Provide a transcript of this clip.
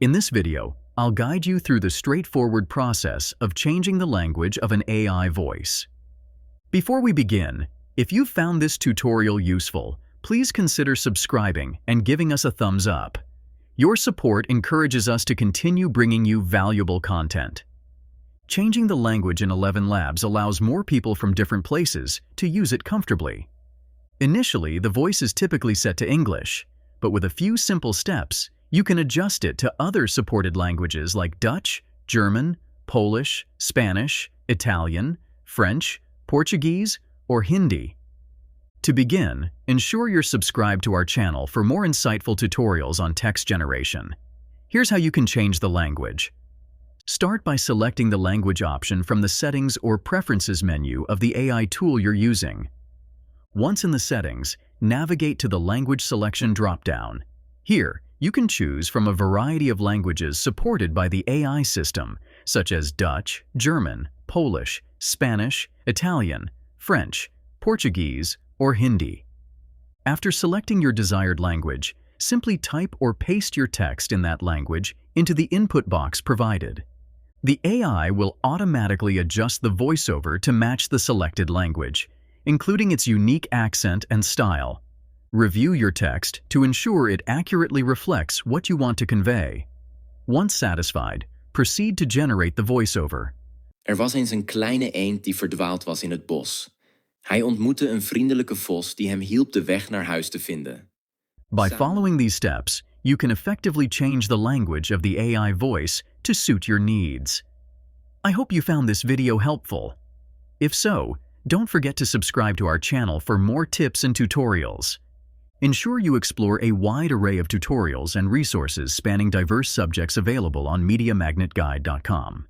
In this video, I'll guide you through the straightforward process of changing the language of an AI voice. Before we begin, if you found this tutorial useful, please consider subscribing and giving us a thumbs up. Your support encourages us to continue bringing you valuable content. Changing the language in Elevenlabs allows more people from different places to use it comfortably. Initially, the voice is typically set to English, but with a few simple steps, you can adjust it to other supported languages like Dutch, German, Polish, Spanish, Italian, French, Portuguese, or Hindi. To begin, ensure you're subscribed to our channel for more insightful tutorials on text generation. Here's how you can change the language. Start by selecting the language option from the Settings or Preferences menu of the AI tool you're using. Once in the settings, navigate to the Language Selection drop-down. Here, you can choose from a variety of languages supported by the AI system, such as Dutch, German, Polish, Spanish, Italian, French, Portuguese, or Hindi. After selecting your desired language, simply type or paste your text in that language into the input box provided. The AI will automatically adjust the voiceover to match the selected language, including its unique accent and style. Review your text to ensure it accurately reflects what you want to convey. Once satisfied, proceed to generate the voiceover. Was eens een kleine eend die verdwaald was in het bos. Hij ontmoette een vriendelijke vos die hem hielp de weg naar huis te vinden. By following these steps, you can effectively change the language of the AI voice to suit your needs. I hope you found this video helpful. If so, don't forget to subscribe to our channel for more tips and tutorials. Ensure you explore a wide array of tutorials and resources spanning diverse subjects available on MediaMagnetGuide.com.